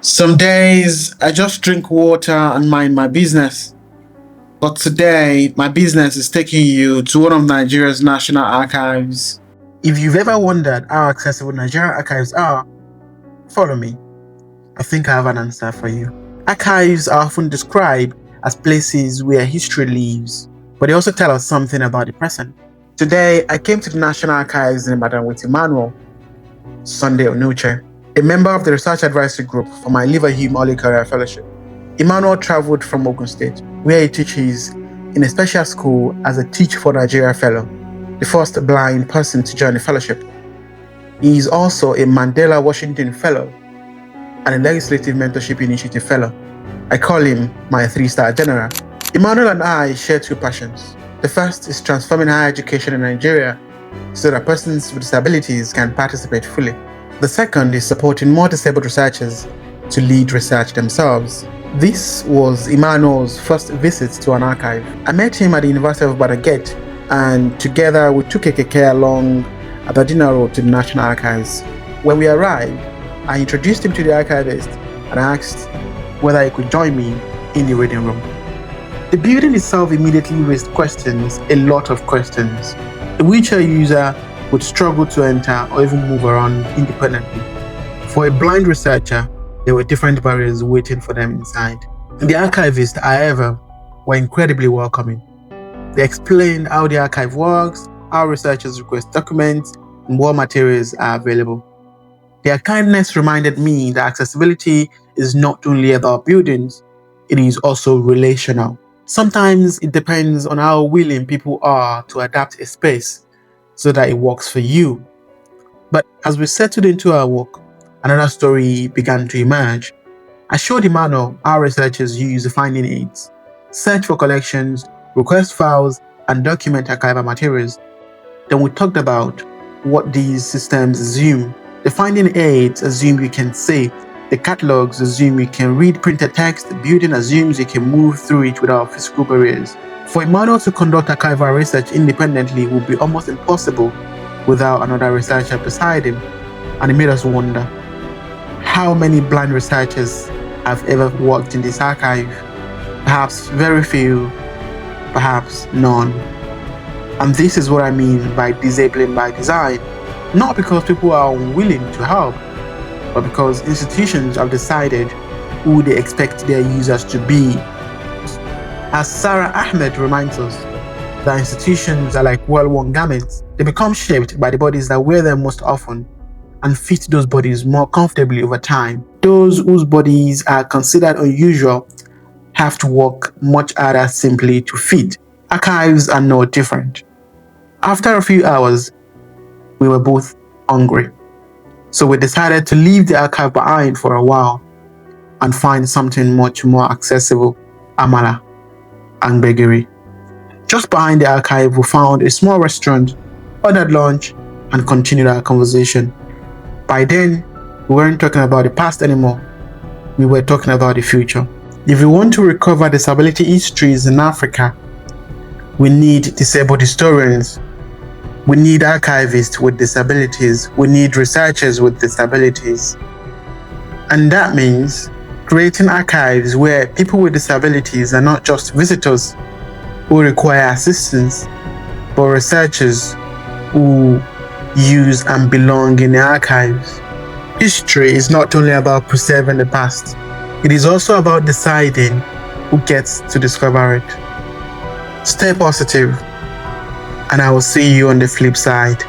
Some days I just drink water and mind my business. But today, my business is taking you to one of Nigeria's national archives. If you've ever wondered how accessible Nigerian archives are, follow me. I think I have an answer for you. Archives are often described as places where history lives, but they also tell us something about the present. Today, I came to the National Archives in Ibadan with Emmanuel, Sunday Onuche, a member of the Research Advisory Group for my Liver Hume Early Career Fellowship. Emmanuel traveled from Ogun State, where he teaches in a special school as a Teach for Nigeria Fellow, the first blind person to join the fellowship. He is also a Mandela Washington Fellow and a Legislative Mentorship Initiative Fellow. I call him my 3-star general. Emmanuel and I share two passions. The first is transforming higher education in Nigeria so that persons with disabilities can participate fully. The second is supporting more disabled researchers to lead research themselves. This was Emmanuel's first visit to an archive. I met him at the University of Ibadan, and together we took a keke along Aberdeen Road to the National Archives. When we arrived, I introduced him to the archivist and asked whether he could join me in the reading room. The building itself immediately raised questions, a lot of questions. A wheelchair user would struggle to enter or even move around independently. For a blind researcher, there were different barriers waiting for them inside. The archivists, however, were incredibly welcoming. They explained how the archive works, how researchers request documents, and what materials are available. Their kindness reminded me that accessibility is not only about buildings, it is also relational. Sometimes it depends on how willing people are to adapt a space so that it works for you. But as we settled into our work, another story began to emerge. I showed Emmanuel how researchers use the finding aids, search for collections, request files, and document archival materials. Then we talked about what these systems assume. The finding aids assume you can see. The catalogs assume you can read printed text. The building assumes you can move through it without physical barriers. For Emmanuel to conduct archival research independently would be almost impossible without another researcher beside him, and it made us wonder, how many blind researchers have ever worked in this archive? Perhaps very few, perhaps none. And this is what I mean by disabling by design. Not because people are unwilling to help, but because institutions have decided who they expect their users to be. As Sarah Ahmed reminds us, that institutions are like well-worn garments. They become shaped by the bodies that wear them most often and fit those bodies more comfortably over time. Those whose bodies are considered unusual have to work much harder simply to fit. Archives are no different. After a few hours, we were both hungry. So we decided to leave the archive behind for a while and find something much more accessible, amala and gbegiri. Just behind the archive, we found a small restaurant, ordered lunch, and continued our conversation. By then, we weren't talking about the past anymore. We were talking about the future. If we want to recover disability histories in Africa, we need disabled historians. We need archivists with disabilities. We need researchers with disabilities. And that means creating archives where people with disabilities are not just visitors who require assistance, but researchers who use and belong in the archives. History is not only about preserving the past, it is also about deciding who gets to discover it. Stay positive, and I will see you on the flip side.